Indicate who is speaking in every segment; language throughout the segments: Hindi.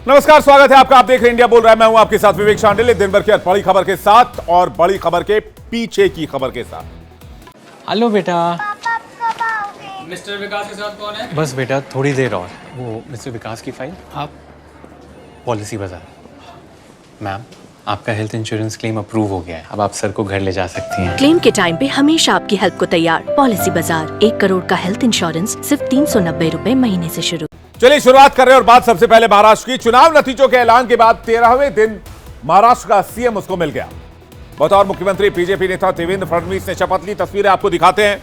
Speaker 1: नमस्कार, स्वागत है आपका। आप देख रहे हैं इंडिया बोल रहा है। मैं हूं आपके साथ विवेक शांडिल्य, दिन भर की बड़ी खबर के साथ और बड़ी खबर के पीछे की खबर के साथ।
Speaker 2: हेलो बेटा।
Speaker 3: पापा कब आओगे?
Speaker 4: मिस्टर विकास के साथ कौन है?
Speaker 2: बस बेटा थोड़ी देर और। वो मिस्टर विकास की फाइल आप पॉलिसी बाजार। मैम, आपका हेल्थ इंश्योरेंस क्लेम अप्रूव हो गया है। अब आप सर को घर ले जा सकती हैं।
Speaker 5: क्लेम के टाइम पे हमेशा आपकी हेल्प को तैयार। पॉलिसी बाजार, 1 करोड़ का हेल्थ इंश्योरेंस सिर्फ 390 रुपए महीने से शुरू।
Speaker 1: चलिए शुरुआत कर रहे हैं और बात सबसे पहले महाराष्ट्र की। चुनाव नतीजों के ऐलान के बाद 13वें दिन महाराष्ट्र का सीएम उसको मिल गया। बतौर मुख्यमंत्री बीजेपी नेता देवेंद्र फडणवीस ने शपथ ली। तस्वीरें आपको दिखाते हैं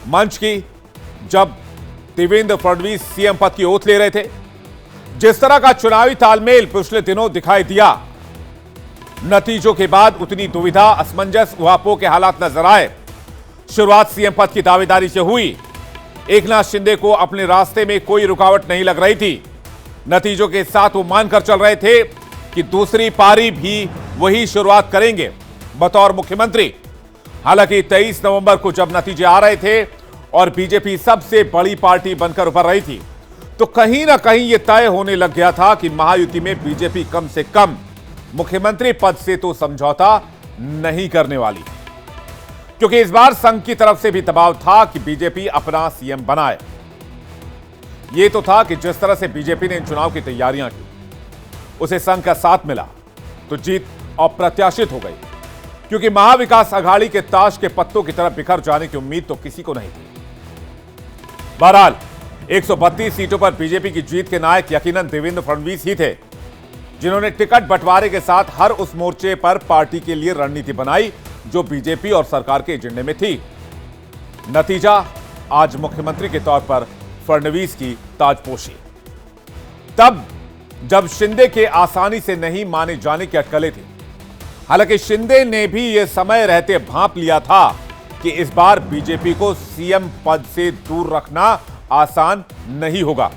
Speaker 1: मंच की, जब देवेंद्र फडणवीस सीएम पद की ओथ ले रहे थे। जिस तरह का चुनावी तालमेल पिछले दिनों दिखाई दिया, नतीजों के बाद उतनी दुविधा, असमंजस, उहापोह के हालात नजर आए। शुरुआत सीएम पद की दावेदारी से हुई। एकनाथ शिंदे को अपने रास्ते में कोई रुकावट नहीं लग रही थी। नतीजों के साथ वो मानकर चल रहे थे कि दूसरी पारी भी वही शुरुआत करेंगे बतौर मुख्यमंत्री। हालांकि 23 नवंबर को जब नतीजे आ रहे थे और बीजेपी सबसे बड़ी पार्टी बनकर उभर रही थी, तो कहीं ना कहीं यह तय होने लग गया था कि महायुति में बीजेपी कम से कम मुख्यमंत्री पद से तो समझौता नहीं करने वाली, क्योंकि इस बार संघ की तरफ से भी दबाव था कि बीजेपी अपना सीएम बनाए। यह तो था कि जिस तरह से बीजेपी ने इन चुनाव की तैयारियां की, उसे संघ का साथ मिला तो जीत अप्रत्याशित हो गई, क्योंकि महाविकास अघाड़ी के ताश के पत्तों की तरफ बिखर जाने की उम्मीद तो किसी को नहीं थी। बहरहाल 132 सीटों पर बीजेपी की जीत के नायक यकीनन देवेंद्र फडणवीस ही थे, जिन्होंने टिकट बंटवारे के साथ हर उस मोर्चे पर पार्टी के लिए रणनीति बनाई जो बीजेपी और सरकार के एजेंडे में थी। नतीजा आज मुख्यमंत्री के तौर पर फडणवीस की ताजपोशी। तब जब शिंदे के आसानी से नहीं माने जाने की अटकलें थी। हालांकि शिंदे ने भी यह समय रहते भांप लिया था कि इस बार बीजेपी को सीएम पद से दूर रखना आसान नहीं होगा,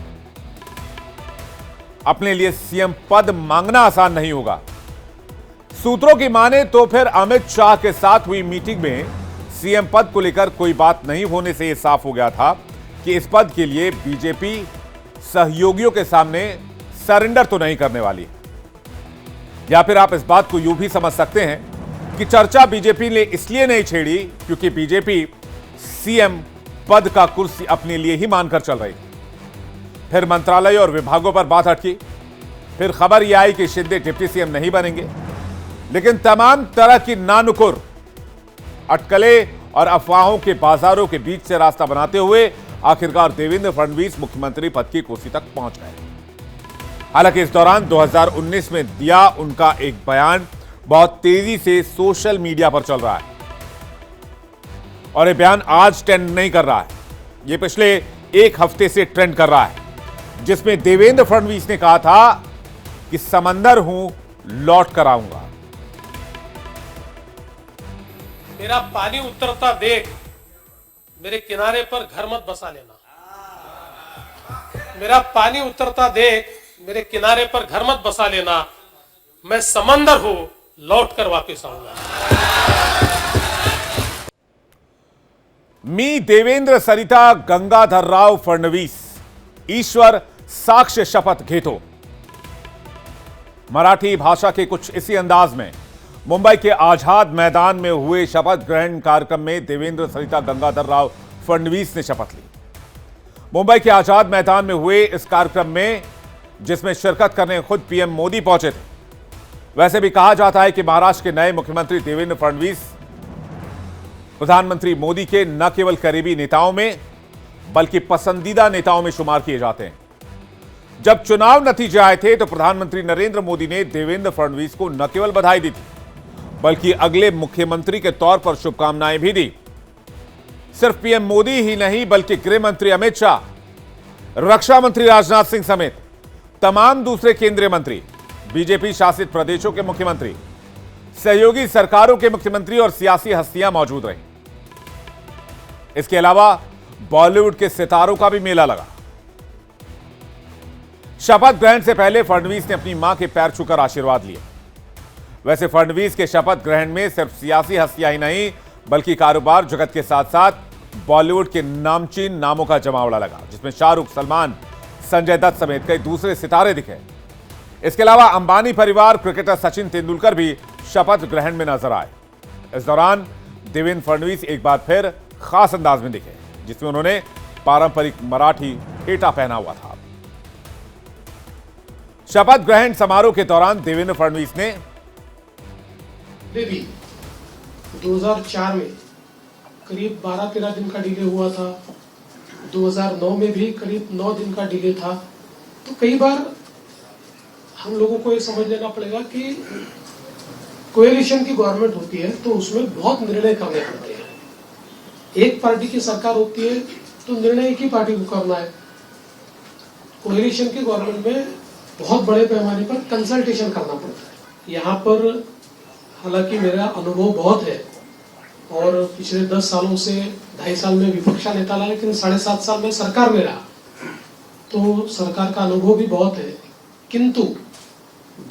Speaker 1: अपने लिए सीएम पद मांगना आसान नहीं होगा। सूत्रों की माने तो फिर अमित शाह के साथ हुई मीटिंग में सीएम पद को लेकर कोई बात नहीं होने से यह साफ हो गया था कि इस पद के लिए बीजेपी सहयोगियों के सामने सरेंडर तो नहीं करने वाली। या फिर आप इस बात को यूं भी समझ सकते हैं कि चर्चा बीजेपी ने इसलिए नहीं छेड़ी क्योंकि बीजेपी सीएम पद का कुर्सी अपने लिए ही मानकर चल रही थी। फिर मंत्रालय और विभागों पर बात अटकी। फिर खबर यह आई कि शिंदे डिप्टी सीएम नहीं बनेंगे। लेकिन तमाम तरह की नानुकुर, अटकलें और अफवाहों के बाजारों के बीच से रास्ता बनाते हुए आखिरकार देवेंद्र फडणवीस मुख्यमंत्री पद की कुर्सी तक पहुंच गए। हालांकि इस दौरान 2019 में दिया उनका एक बयान बहुत तेजी से सोशल मीडिया पर चल रहा है, और यह बयान आज ट्रेंड नहीं कर रहा है, यह पिछले एक हफ्ते से ट्रेंड कर रहा है, जिसमें देवेंद्र फडणवीस ने कहा था कि समंदर हूं, लौट कर आऊंगा।
Speaker 6: मेरा पानी उतरता देख मेरे किनारे पर घर मत बसा लेना। मेरा पानी उतरता देख मेरे किनारे पर घर मत बसा लेना। मैं समंदर हूं, लौट कर वापस आऊंगा।
Speaker 1: मी देवेंद्र सरिता गंगाधरराव फडणवीस ईश्वर साक्ष्य शपथ घेतो। मराठी भाषा के कुछ इसी अंदाज में मुंबई के आजाद मैदान में हुए शपथ ग्रहण कार्यक्रम में देवेंद्र सरिता गंगाधरराव फडणवीस ने शपथ ली। मुंबई के आजाद मैदान में हुए इस कार्यक्रम में, जिसमें शिरकत करने खुद पीएम मोदी पहुंचे थे। वैसे भी कहा जाता है कि महाराष्ट्र के नए मुख्यमंत्री देवेंद्र फडणवीस प्रधानमंत्री मोदी के न केवल करीबी नेताओं में बल्कि पसंदीदा नेताओं में शुमार किए जाते हैं। जब चुनाव नतीजे आए थे तो प्रधानमंत्री नरेंद्र मोदी ने देवेंद्र फडणवीस को न केवल बधाई दी थी बल्कि अगले मुख्यमंत्री के तौर पर शुभकामनाएं भी दी। सिर्फ पीएम मोदी ही नहीं बल्कि गृह मंत्री अमित शाह, रक्षा मंत्री राजनाथ सिंह समेत तमाम दूसरे केंद्रीय मंत्री, बीजेपी शासित प्रदेशों के मुख्यमंत्री, सहयोगी सरकारों के मुख्यमंत्री और सियासी हस्तियां मौजूद रहीं। इसके अलावा बॉलीवुड के सितारों का भी मेला लगा। शपथ ग्रहण से पहले फडणवीस ने अपनी मां के पैर छूकर आशीर्वाद लिए। वैसे फडणवीस के शपथ ग्रहण में सिर्फ सियासी हस्तियां ही नहीं बल्कि कारोबार जगत के साथ साथ बॉलीवुड के नामचीन नामों का जमावड़ा लगा, जिसमें शाहरुख, सलमान, संजय दत्त समेत कई दूसरे सितारे दिखे। इसके अलावा अंबानी परिवार, क्रिकेटर सचिन तेंदुलकर भी शपथ ग्रहण में नजर आए। इस दौरान देवेंद्र फडणवीस एक बार फिर खास अंदाज में दिखे, जिसमें उन्होंने पारंपरिक मराठी फेटा पहना हुआ था। शपथ ग्रहण समारोह के दौरान देवेंद्र फडणवीस ने
Speaker 6: भी 2004 में करीब 12-13 दिन का डिले हुआ था, 2009 में भी करीब 9 दिन का डिले था। तो कई बार हम लोगों को ये समझ लेना पड़ेगा कि कोएलिशन की गवर्नमेंट होती है तो उसमें बहुत निर्णय करने पड़ते हैं। एक पार्टी की सरकार होती है तो निर्णय एक ही पार्टी को करना है। कोएलिशन की गवर्नमेंट में बहुत बड़े पैमाने पर कंसल्टेशन करना पड़ता है। यहाँ पर हालांकि मेरा अनुभव बहुत है और पिछले 10 सालों से 2.5 साल में विपक्ष का नेता रहा, लेकिन 7.5 साल में सरकार में रहा, तो सरकार का अनुभव भी बहुत है। किंतु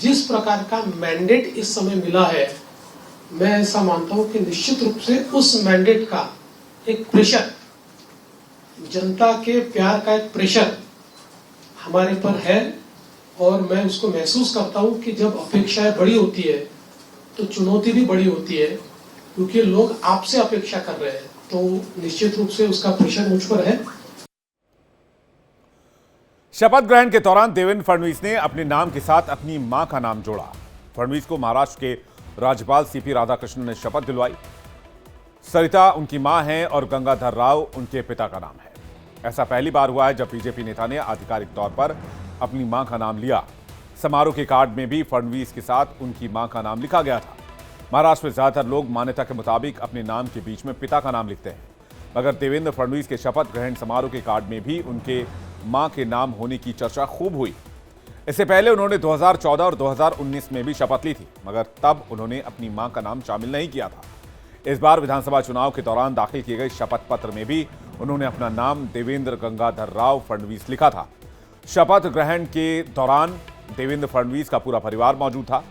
Speaker 6: जिस प्रकार का मैंडेट इस समय मिला है, मैं ऐसा मानता हूं कि निश्चित रूप से उस मैंडेट का एक प्रेशर, जनता के प्यार का एक प्रेशर हमारे पर है और मैं उसको महसूस करता हूं कि जब अपेक्षाएं बड़ी होती है तो चुनौती भी बड़ी होती है, क्योंकि लोग आपसे अपेक्षा कर रहे हैं, तो निश्चित रूप से उसका प्रेशर मुझ पर है।
Speaker 1: शपथ ग्रहण के दौरान देवेंद्र फडणवीस ने अपने नाम के साथ अपनी मां का नाम जोड़ा। फडणवीस को महाराष्ट्र के राज्यपाल सीपी राधाकृष्णन ने शपथ दिलवाई। सरिता उनकी मां हैं और गंगाधर राव उनके पिता का नाम है। ऐसा पहली बार हुआ है जब बीजेपी नेता ने आधिकारिक तौर पर अपनी मां का नाम लिया। समारोह के कार्ड में भी फडणवीस के साथ उनकी मां का नाम लिखा गया था। महाराष्ट्र में ज्यादातर लोग मान्यता के मुताबिक अपने नाम के बीच में पिता का नाम लिखते हैं, मगर देवेंद्र फडणवीस के शपथ ग्रहण समारोह के कार्ड में भी उनके मां के नाम होने की चर्चा खूब हुई। इससे पहले उन्होंने 2014 और 2019 में भी शपथ ली थी, मगर तब उन्होंने अपनी मां का नाम शामिल नहीं किया था। इस बार विधानसभा चुनाव के दौरान दाखिल किए गए शपथ पत्र में भी उन्होंने अपना नाम देवेंद्र गंगाधर राव फडणवीस लिखा था। शपथ ग्रहण के दौरान देवेंद्र फडणवीस का पूरा परिवार मौजूद था।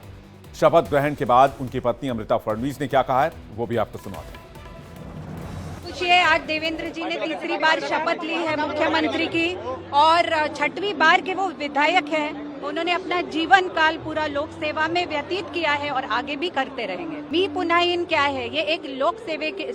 Speaker 1: शपथ ग्रहण के बाद उनकी पत्नी अमृता फडणवीस ने क्या कहा है, वो भी आपको सुनाते हैं।
Speaker 4: पूछिए, आज देवेंद्र जी ने तीसरी बार शपथ ली है मुख्यमंत्री की और 6वीं बार के वो विधायक हैं। उन्होंने अपना जीवन काल पूरा लोक सेवा में व्यतीत किया है और आगे भी करते रहेंगे। मी पुन्हा इन क्या है, ये एक लोक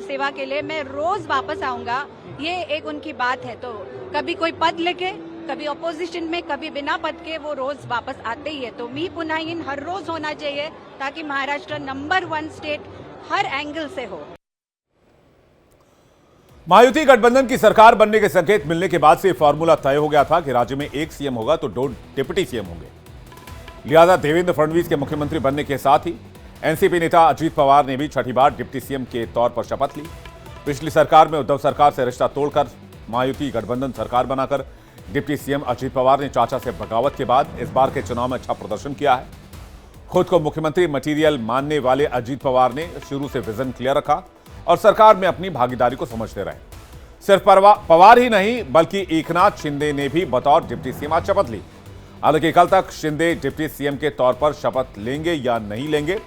Speaker 4: सेवा के लिए मैं रोज वापस आऊंगा, ये एक उनकी बात है। तो कभी कोई पद लेके, कभी ऑपोजिशन में, कभी बिना पद के वो रोज वापस आते ही है। तो मी पुन्हा इन हर रोज होना चाहिए ताकि महाराष्ट्र नंबर 1 स्टेट हर एंगल से हो।
Speaker 1: महायुति गठबंधन की सरकार बनने के संकेत मिलने के बाद से फॉर्मूला तय हो गया था कि राज्य में एक सीएम होगा तो 2 डिप्टी सीएम होंगे। लिहाजा देवेंद्र फडणवीस के मुख्यमंत्री बनने के साथ ही एनसीपी नेता अजीत पवार ने भी 6ठी बार डिप्टी सीएम के तौर पर शपथ ली। पिछली सरकार में उद्धव सरकार से रिश्ता तोड़कर महायुति गठबंधन सरकार बनाकर डिप्टी सीएम अजीत पवार ने चाचा से बगावत के बाद इस बार के चुनाव में अच्छा प्रदर्शन किया है। खुद को मुख्यमंत्री मटीरियल मानने वाले अजीत पवार ने शुरू से विजन क्लियर रखा और सरकार में अपनी भागीदारी को समझते रहे। सिर्फ पवार ही नहीं बल्कि एकनाथ शिंदे ने भी बतौर डिप्टी सीएम आज शपथ ली। हालांकि कल तक शिंदे डिप्टी सीएम के तौर पर शपथ लेंगे या नहीं लेंगे,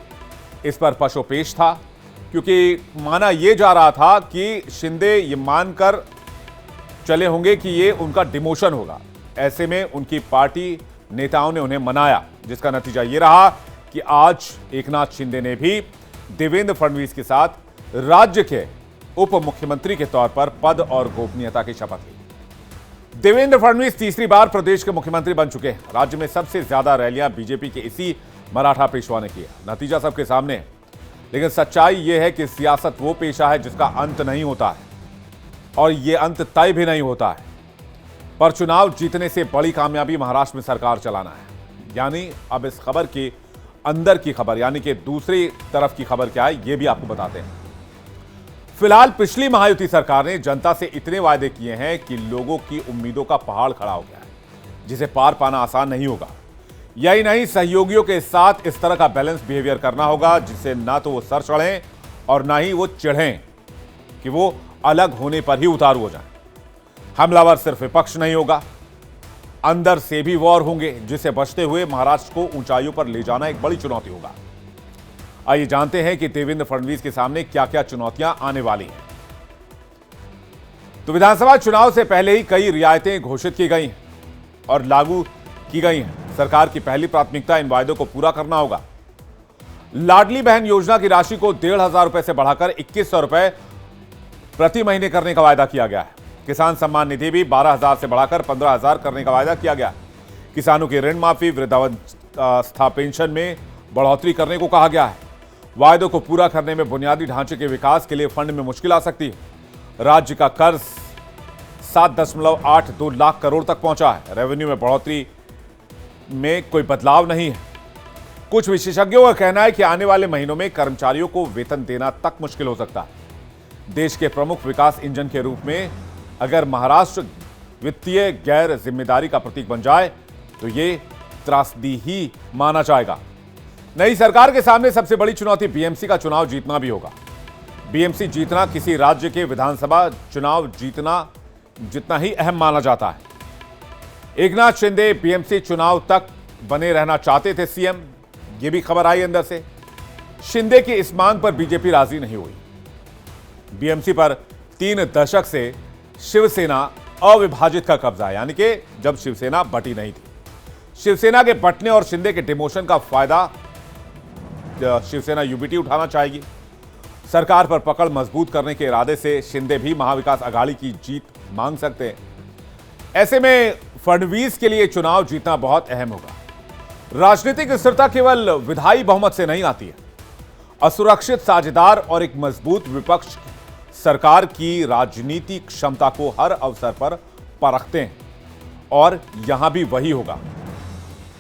Speaker 1: इस पर पशोपेश था, क्योंकि माना यह जा रहा था कि शिंदे ये मानकर चले होंगे कि ये उनका डिमोशन होगा। ऐसे में उनकी पार्टी नेताओं ने उन्हें मनाया, जिसका नतीजा ये रहा कि आज एकनाथ शिंदे ने भी देवेंद्र फडणवीस के साथ राज्य के उप मुख्यमंत्री के तौर पर पद और गोपनीयता की शपथ ली। देवेंद्र फडणवीस तीसरी बार प्रदेश के मुख्यमंत्री बन चुके हैं। राज्य में सबसे ज्यादा रैलियां बीजेपी के इसी मराठा पेशवा ने की है। नतीजा सबके सामने है, लेकिन सच्चाई यह है कि सियासत वो पेशा है जिसका अंत नहीं होता है और यह अंत तय भी नहीं होता है। पर चुनाव जीतने से बड़ी कामयाबी महाराष्ट्र में सरकार चलाना है। यानी अब इस खबर के अंदर की खबर, यानी कि दूसरी तरफ की खबर क्या है, यह भी आपको बताते हैं। फिलहाल पिछली महायुति सरकार ने जनता से इतने वायदे किए हैं कि लोगों की उम्मीदों का पहाड़ खड़ा हो गया है, जिसे पार पाना आसान नहीं होगा। यही नहीं, सहयोगियों के साथ इस तरह का बैलेंस बिहेवियर करना होगा जिससे ना तो वो सर चढ़ें और ना ही वो चिढ़ें कि वो अलग होने पर ही उतारू हो जाएं। हमलावर सिर्फ विपक्ष नहीं होगा, अंदर से भी वॉर होंगे, जिसे बचते हुए महाराष्ट्र को ऊंचाइयों पर ले जाना एक बड़ी चुनौती होगा। आइए जानते हैं कि देवेंद्र फडणवीस के सामने क्या क्या चुनौतियां आने वाली हैं। तो विधानसभा चुनाव से पहले ही कई रियायतें घोषित की गई हैं और लागू की गई हैं। सरकार की पहली प्राथमिकता इन वायदों को पूरा करना होगा। लाडली बहन योजना की राशि को 1,500 रुपए से बढ़ाकर 2,100 रुपए प्रति महीने करने का वायदा किया गया है। किसान सम्मान निधि भी 12,000 से बढ़ाकर 15,000 करने का वायदा किया गया है। किसानों की ऋण माफी, वृद्धावस्था पेंशन में बढ़ोतरी करने को कहा गया है। वायदों को पूरा करने में बुनियादी ढांचे के विकास के लिए फंड में मुश्किल आ सकती है। राज्य का कर्ज 7.82 लाख करोड़ तक पहुंचा है। रेवेन्यू में बढ़ोतरी में कोई बदलाव नहीं है। कुछ विशेषज्ञों का कहना है कि आने वाले महीनों में कर्मचारियों को वेतन देना तक मुश्किल हो सकता है। देश के प्रमुख विकास इंजन के रूप में अगर महाराष्ट्र वित्तीय गैर जिम्मेदारी का प्रतीक बन जाए तो ये त्रासदी ही माना जाएगा। नई सरकार के सामने सबसे बड़ी चुनौती बीएमसी का चुनाव जीतना भी होगा। बीएमसी जीतना किसी राज्य के विधानसभा चुनाव जीतना जितना ही अहम माना जाता है। एकनाथ शिंदे बीएमसी चुनाव तक बने रहना चाहते थे सीएम, ये भी खबर आई अंदर से। शिंदे की इस मांग पर बीजेपी राजी नहीं हुई। बीएमसी पर 3 दशक से शिवसेना अविभाजित का कब्जा है, यानी कि जब शिवसेना बटी नहीं थी। शिवसेना के बटने और शिंदे के डिमोशन का फायदा शिवसेना यूबीटी उठाना चाहेगी। सरकार पर पकड़ मजबूत करने के इरादे से शिंदे भी महाविकास अघाड़ी की जीत मांग सकते हैं। ऐसे में फडणवीस के लिए चुनाव जीतना बहुत अहम होगा। राजनीतिक स्थिरता केवल विधायी बहुमत से नहीं आती है। असुरक्षित साझेदार और एक मजबूत विपक्ष सरकार की राजनीतिक क्षमता को हर अवसर पर परखते हैं और यहां भी वही होगा।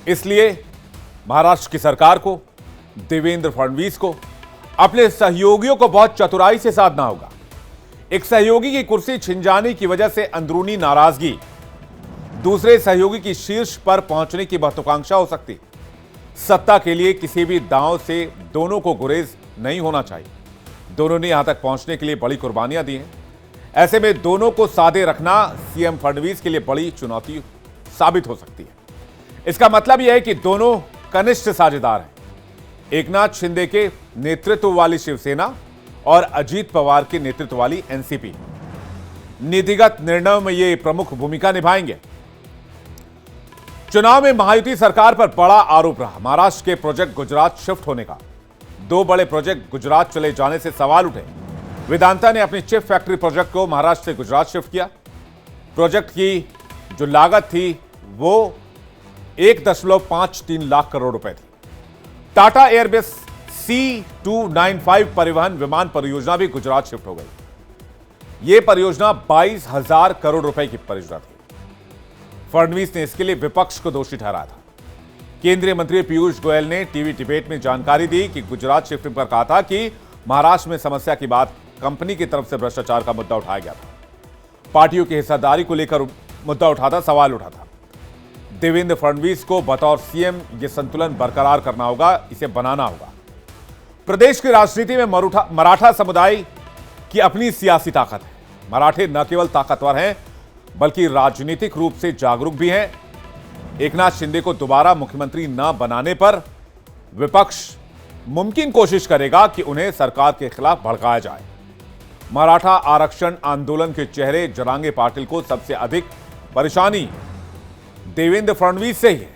Speaker 1: इसलिए महाराष्ट्र की सरकार को, देवेंद्र फडणवीस को अपने सहयोगियों को बहुत चतुराई से साधना होगा। एक सहयोगी की कुर्सी छिन जाने की वजह से अंदरूनी नाराजगी दूसरे सहयोगी की शीर्ष पर पहुंचने की महत्वाकांक्षा हो सकती है। सत्ता के लिए किसी भी दांव से दोनों को गुरेज नहीं होना चाहिए। दोनों ने यहां तक पहुंचने के लिए बड़ी कुर्बानियां दी हैं। ऐसे में दोनों को साधे रखना सीएम फडणवीस के लिए बड़ी चुनौती साबित हो सकती है। इसका मतलब यह है कि दोनों कनिष्ठ साझेदार हैं। एकनाथ शिंदे के नेतृत्व वाली शिवसेना और अजीत पवार के नेतृत्व वाली एनसीपी नीतिगत निर्णयों में ये प्रमुख भूमिका निभाएंगे। चुनाव में महायुति सरकार पर बड़ा आरोप रहा महाराष्ट्र के प्रोजेक्ट गुजरात शिफ्ट होने का। 2 बड़े प्रोजेक्ट गुजरात चले जाने से सवाल उठे। वेदांता ने अपनी चिप फैक्ट्री प्रोजेक्ट को महाराष्ट्र से गुजरात शिफ्ट किया। प्रोजेक्ट की जो लागत थी वो 1.53 लाख करोड़ रुपए थी। टाटा एयरबेस C295 परिवहन विमान परियोजना भी गुजरात शिफ्ट हो गई। यह परियोजना 22,000 करोड़ रुपए की परियोजना थी। फडणवीस ने इसके लिए विपक्ष को दोषी ठहराया था। केंद्रीय मंत्री पीयूष गोयल ने टीवी डिबेट में जानकारी दी कि गुजरात शिफ्टिंग पर कहा था कि महाराष्ट्र में समस्या की बात कंपनी की तरफ से भ्रष्टाचार का मुद्दा उठाया गया था। पार्टियों की हिस्सेदारी को लेकर मुद्दा उठा था, सवाल उठा था। देवेंद्र फडणवीस को बतौर सीएम यह संतुलन बरकरार करना होगा, इसे बनाना होगा। प्रदेश की राजनीति में मराठा समुदाय की अपनी सियासी ताकत है। मराठे न केवल ताकतवर हैं बल्कि राजनीतिक रूप से जागरूक भी हैं। एकनाथ शिंदे को दोबारा मुख्यमंत्री न बनाने पर विपक्ष मुमकिन कोशिश करेगा कि उन्हें सरकार के खिलाफ भड़काया जाए। मराठा आरक्षण आंदोलन के चेहरे जरांगे पाटिल को सबसे अधिक परेशानी देवेंद्र फडणवीस से ही है।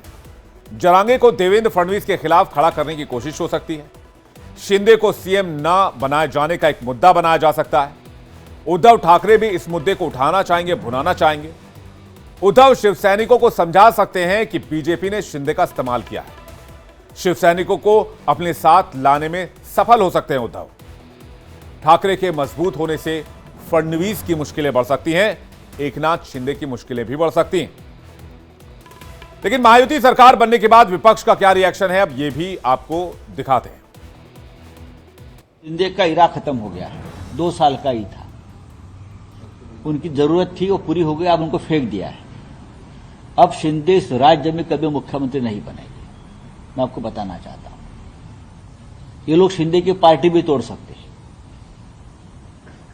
Speaker 1: जरांगे को देवेंद्र फडणवीस के खिलाफ खड़ा करने की कोशिश हो सकती है। शिंदे को सीएम न बनाए जाने का एक मुद्दा बनाया जा सकता है। उद्धव ठाकरे भी इस मुद्दे को उठाना चाहेंगे, भुनाना चाहेंगे। उद्धव शिवसैनिकों को समझा सकते हैं कि बीजेपी ने शिंदे का इस्तेमाल किया है। शिवसैनिकों को अपने साथ लाने में सफल हो सकते हैं उद्धव। ठाकरे के मजबूत होने से फडणवीस की मुश्किलें बढ़ सकती हैं, एकनाथ शिंदे की मुश्किलें भी बढ़ सकती हैं। लेकिन महायुति सरकार बनने के बाद विपक्ष का क्या रिएक्शन है, अब यह भी आपको दिखाते हैं।
Speaker 7: शिंदे का इरा खत्म हो गया है, 2 साल का ही था। उनकी जरूरत थी, वो पूरी हो गई, अब उनको फेंक दिया है। अब शिंदे इस राज्य में कभी मुख्यमंत्री नहीं बनेंगे, मैं आपको बताना चाहता हूं। ये लोग शिंदे की पार्टी भी तोड़ सकते हैं।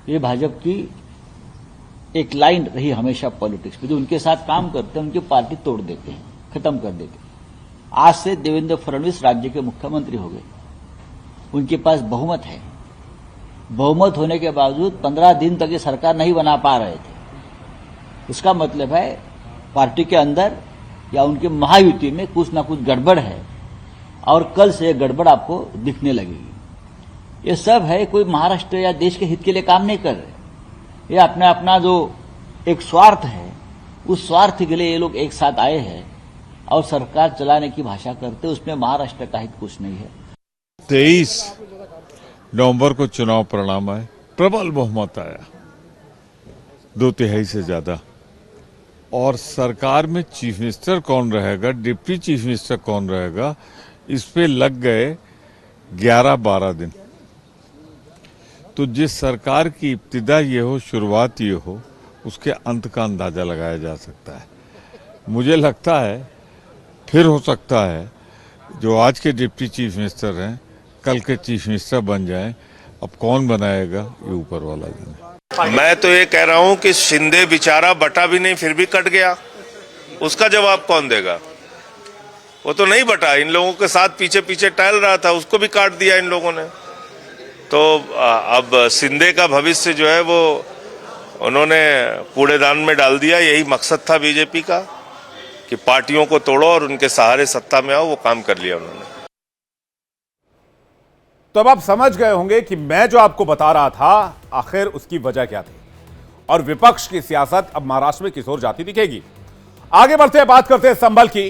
Speaker 7: ये भाजपा की एक लाइन रही हमेशा पॉलिटिक्स में, जो उनके साथ काम करते हैं उनकी पार्टी तोड़ देते हैं, खत्म कर देते हैं। आज से देवेंद्र फडणवीस राज्य के मुख्यमंत्री हो गए। उनके पास बहुमत है। बहुमत होने के बावजूद 15 दिन तक ये सरकार नहीं बना पा रहे थे। इसका मतलब है पार्टी के अंदर या उनके महायुति में कुछ ना कुछ गड़बड़ है और कल से गड़बड़ आपको दिखने लगेगी। ये सब है, कोई महाराष्ट्र या देश के हित के लिए काम नहीं कर रहे। ये अपना अपना जो एक स्वार्थ है, उस स्वार्थ के लिए ये लोग एक साथ आए हैं और सरकार चलाने की भाषा करते, उसमें महाराष्ट्र का हित कुछ नहीं है।
Speaker 8: 23 नवंबर को चुनाव परिणाम आए, प्रबल बहुमत आया, 2/3 से ज्यादा। और सरकार में चीफ मिनिस्टर कौन रहेगा, डिप्टी चीफ मिनिस्टर कौन रहेगा, इस पे लग गए 11-12 दिन। तो जिस सरकार की इब्तिदा ये हो, शुरुआत ये हो, उसके अंत का अंदाजा लगाया जा सकता है। मुझे लगता है फिर हो सकता है जो आज के डिप्टी चीफ मिनिस्टर हैं कल के चीफ मिनिस्टर बन जाएं। अब कौन बनाएगा ये ऊपर वाला जाने।
Speaker 9: मैं तो ये कह रहा हूं कि शिंदे बेचारा बटा भी नहीं फिर भी कट गया, उसका जवाब कौन देगा? वो तो नहीं बटा, इन लोगों के साथ पीछे पीछे टहल रहा था, उसको भी काट दिया इन लोगों ने। तो अब शिंदे का भविष्य जो है वो उन्होंने कूड़ेदान में डाल दिया। यही मकसद था बीजेपी का कि पार्टियों को तोड़ो और उनके सहारे सत्ता में आओ, वो काम कर लिया उन्होंने।
Speaker 1: तो अब आप समझ गए होंगे कि मैं जो आपको बता रहा था आखिर उसकी वजह क्या थी और विपक्ष की सियासत अब महाराष्ट्र में किस ओर जाती दिखेगी। आगे बढ़ते हैं, बात करते हैं संभल की।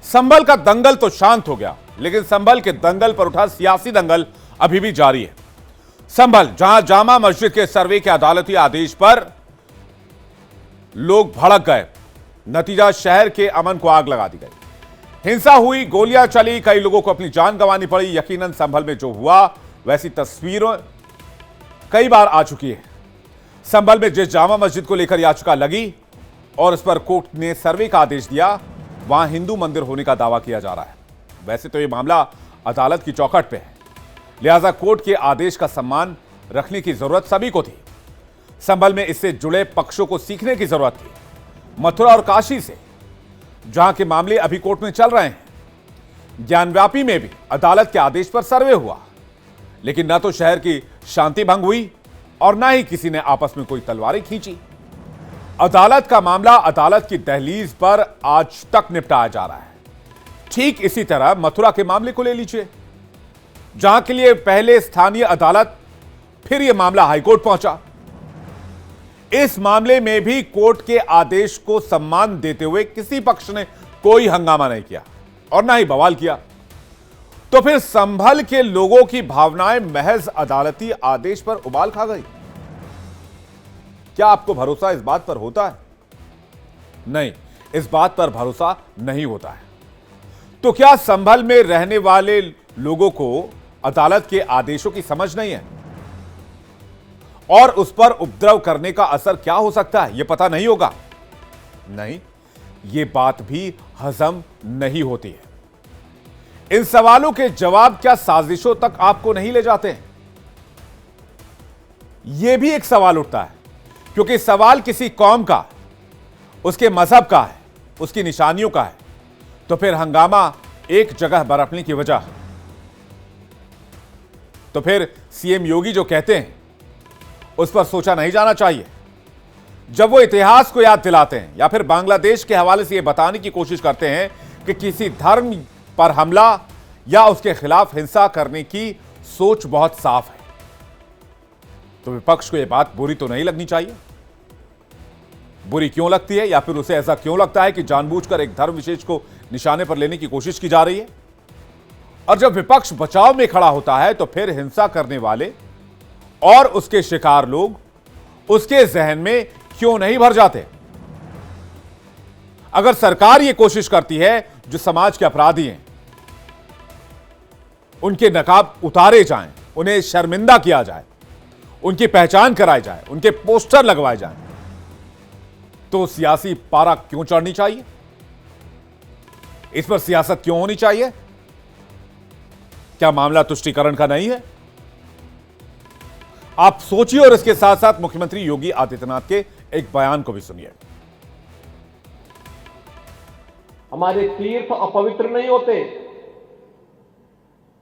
Speaker 1: संभल का दंगल तो शांत हो गया, लेकिन संभल के दंगल पर उठा सियासी दंगल अभी भी जारी है। संभल, जहां जामा मस्जिद के सर्वे के अदालती आदेश पर लोग भड़क गए, नतीजा शहर के अमन को आग लगा दी गई, हिंसा हुई, गोलियां चली, कई लोगों को अपनी जान गंवानी पड़ी। यकीनन संभल में जो हुआ वैसी तस्वीरें कई बार आ चुकी है। संभल में जिस जामा मस्जिद को लेकर याचिका लगी और इस पर कोर्ट ने सर्वे का आदेश दिया, वहां हिंदू मंदिर होने का दावा किया जा रहा है। वैसे तो यह मामला अदालत की चौखट पे है, लिहाजा कोर्ट के आदेश का सम्मान रखने की जरूरत सभी को थी। संभल में इससे जुड़े पक्षों को सीखने की जरूरत थी। मथुरा और काशी से, जहां के मामले अभी कोर्ट में चल रहे हैं, ज्ञानव्यापी में भी अदालत के आदेश पर सर्वे हुआ, लेकिन न तो शहर की शांति भंग हुई और न ही किसी ने आपस में कोई तलवारें खींची। अदालत का मामला अदालत की दहलीज पर आज तक निपटाया जा रहा है। ठीक इसी तरह मथुरा के मामले को ले लीजिए, जहां के लिए पहले स्थानीय अदालत, फिर यह मामला हाईकोर्ट पहुंचा। इस मामले में भी कोर्ट के आदेश को सम्मान देते हुए किसी पक्ष ने कोई हंगामा नहीं किया और ना ही बवाल किया। तो फिर संभल के लोगों की भावनाएं महज अदालती आदेश पर उबाल खा गई। क्या आपको भरोसा इस बात पर होता है? नहीं, इस बात पर भरोसा नहीं होता है। तो क्या संभल में रहने वाले लोगों को अदालत के आदेशों की समझ नहीं है और उस पर उपद्रव करने का असर क्या हो सकता है यह पता नहीं होगा? नहीं, यह बात भी हजम नहीं होती है। इन सवालों के जवाब क्या साजिशों तक आपको नहीं ले जाते हैं? यह भी एक सवाल उठता है, क्योंकि सवाल किसी कौम का, उसके मजहब का है, उसकी निशानियों का है। तो फिर हंगामा एक जगह बरपने की वजह, तो फिर सीएम योगी जो कहते हैं उस पर सोचा नहीं जाना चाहिए। जब वो इतिहास को याद दिलाते हैं या फिर बांग्लादेश के हवाले से यह बताने की कोशिश करते हैं कि किसी धर्म पर हमला या उसके खिलाफ हिंसा करने की सोच बहुत साफ है, तो विपक्ष को यह बात बुरी तो नहीं लगनी चाहिए। बुरी क्यों लगती है या फिर उसे ऐसा क्यों लगता है कि जानबूझकर एक धर्म विशेष को निशाने पर लेने की कोशिश की जा रही है? और जब विपक्ष बचाव में खड़ा होता है तो फिर हिंसा करने वाले और उसके शिकार लोग उसके जहन में क्यों नहीं भर जाते? अगर सरकार यह कोशिश करती है जो समाज के अपराधी हैं उनके नकाब उतारे जाएं, उन्हें शर्मिंदा किया जाए, उनकी पहचान कराई जाए, उनके पोस्टर लगवाए जाएं, तो सियासी पारा क्यों चढ़नी चाहिए? इस पर सियासत क्यों होनी चाहिए? क्या मामला तुष्टीकरण का नहीं है? आप सोचिए और इसके साथ साथ मुख्यमंत्री योगी आदित्यनाथ के एक बयान को भी सुनिए।
Speaker 10: हमारे तीर्थ अपवित्र नहीं होते।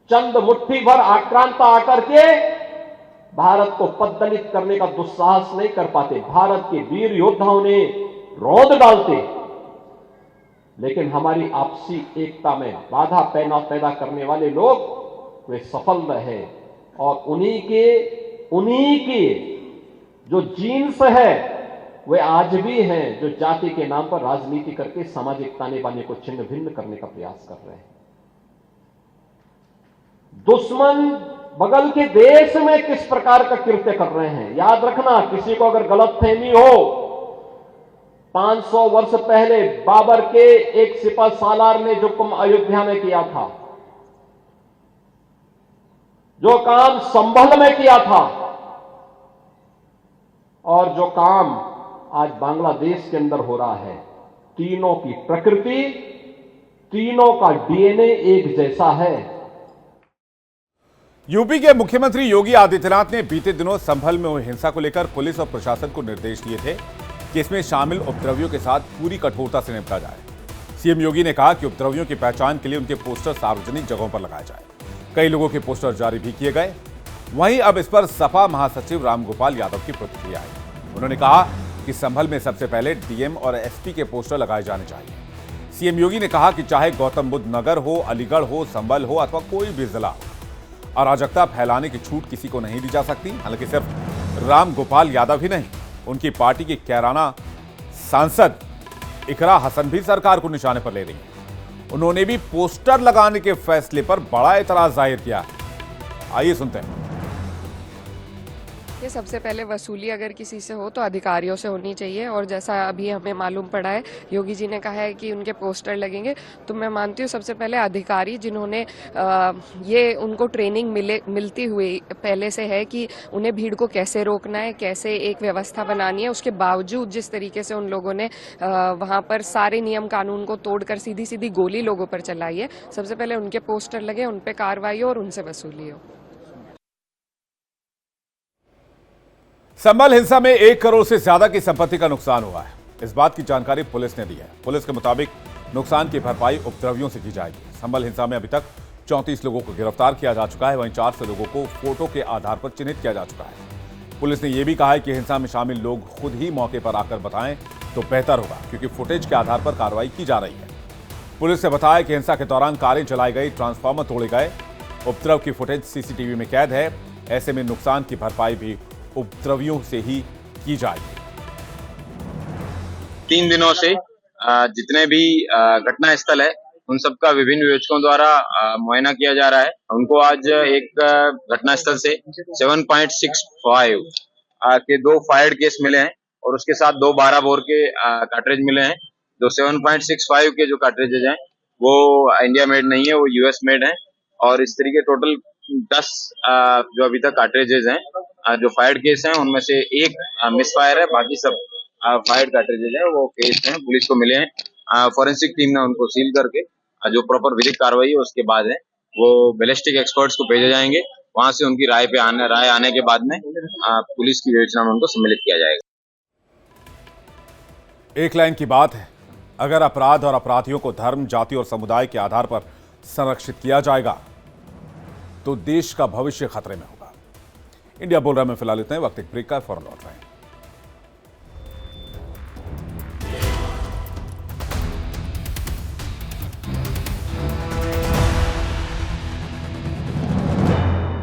Speaker 10: चंद मुट्ठी भर आक्रांता आकर के भारत को पद्दलित करने का दुस्साहस नहीं कर पाते। भारत के वीर योद्धाओं ने रौंद डालते लेकिन हमारी आपसी एकता में बाधा पैदा करने वाले लोग वे सफल रहे और उन्हीं के जो जीन्स है वे आज भी हैं जो जाति के नाम पर राजनीति करके सामाजिक ताने बाने को छिन्न भिन्न करने का प्रयास कर रहे हैं। दुश्मन बगल के देश में किस प्रकार का कृत्य कर रहे हैं, याद रखना। किसी को अगर गलतफहमी हो, 500 वर्ष पहले बाबर के एक सिपह सालार ने जो काम अयोध्या में किया था, जो काम संभल में किया था, और जो काम आज बांग्लादेश के अंदर हो रहा है, तीनों की प्रकृति, तीनों का डीएनए एक जैसा है।
Speaker 1: यूपी के मुख्यमंत्री योगी आदित्यनाथ ने बीते दिनों संभल में हुई हिंसा को लेकर पुलिस और प्रशासन को निर्देश दिए थे कि इसमें शामिल उपद्रवियों के साथ पूरी कठोरता से निपटा जाए। सीएम योगी ने कहा कि उपद्रवियों की पहचान के लिए उनके पोस्टर सार्वजनिक जगहों पर लगाए जाए। कई लोगों के पोस्टर जारी भी किए गए। वहीं अब इस पर सपा महासचिव रामगोपाल यादव की प्रतिक्रिया आई। उन्होंने कहा कि संभल में सबसे पहले डीएम और एसपी के पोस्टर लगाए जाने चाहिए। सीएम योगी ने कहा कि चाहे गौतम बुद्ध नगर हो, अलीगढ़ हो, संभल हो अथवा कोई भी जिला हो, अराजकता फैलाने की छूट किसी को नहीं दी जा सकती। हालांकि सिर्फ रामगोपाल यादव ही नहीं, उनकी पार्टी की कैराना सांसद इकरा हसन भी सरकार को निशाने पर ले रही है। उन्होंने भी पोस्टर लगाने के फैसले पर बड़ा एतराज जाहिर किया। आइए सुनते हैं।
Speaker 11: ये सबसे पहले वसूली अगर किसी से हो तो अधिकारियों से होनी चाहिए, और जैसा अभी हमें मालूम पड़ा है, योगी जी ने कहा है कि उनके पोस्टर लगेंगे, तो मैं मानती हूँ सबसे पहले अधिकारी जिन्होंने ये उनको ट्रेनिंग मिलती हुई पहले से है कि उन्हें भीड़ को कैसे रोकना है, कैसे एक व्यवस्था बनानी है, उसके बावजूद जिस तरीके से उन लोगों ने वहाँ पर सारे नियम कानून को तोड़कर सीधी सीधी गोली लोगों पर चलाई है, सबसे पहले उनके पोस्टर लगे, उन पर कार्रवाई हो और उनसे वसूली हो।
Speaker 1: संभल हिंसा में 1 करोड़ से ज्यादा की संपत्ति का नुकसान हुआ है। इस बात की जानकारी पुलिस ने दी है। पुलिस के मुताबिक नुकसान की भरपाई उपद्रवियों से की जाएगी। संभल हिंसा में अभी तक 34 लोगों को गिरफ्तार किया जा चुका है। वहीं 400 लोगों को फोटो के आधार पर चिन्हित किया जा चुका है। पुलिस ने यह भी कहा है कि हिंसा में शामिल लोग खुद ही मौके पर आकर बताएं तो बेहतर होगा, क्योंकि फुटेज के आधार पर कार्रवाई की जा रही है। पुलिस ने बताया कि हिंसा के दौरान कारें जलाई गई, ट्रांसफार्मर तोड़े गए। उपद्रव की फुटेज सीसीटीवी में कैद है। ऐसे में नुकसान की भरपाई भी उपद्रवियों से ही की जाएगी।
Speaker 12: 3 दिनों से जितने भी घटना स्थल है उन सबका विभिन्न विवेचकों द्वारा मुआयना किया जा रहा है। उनको आज एक घटना स्थल से 7.65 के 2 फायर्ड केस मिले हैं और उसके साथ 2 12 बोर के कार्ट्रिज मिले हैं। जो 7.65 के जो कार्ट्रिजेज हैं वो इंडिया मेड नहीं है, वो यूएस मेड है। और इस तरीके टोटल 10 जो अभी तक कार्ट्रिजेज हैं जो फायर्ड केस हैं उनमें से 1 मिसफायर है, बाकी सब फायर्ड कार्ट्रिजेज हैं वो केस हैं, पुलिस को मिले हैं। फॉरेंसिक टीम ने उनको सील करके जो प्रॉपर विधिक कार्रवाई है उसके बाद है वो बैलिस्टिक एक्सपर्ट्स को भेजे जाएंगे। वहां से उनकी राय आने के बाद में पुलिस की विवेचना में उनको सम्मिलित किया जाएगा।
Speaker 1: एक लाइन की बात है, अगर अपराध और अपराधियों को धर्म, जाति और समुदाय के आधार पर संरक्षित किया जाएगा तो देश का भविष्य खतरे में होगा। इंडिया बोल रहा है मैं फिलहाल इतना ही। वक्त एक ब्रेक का, फौरन लौट रहे हैं।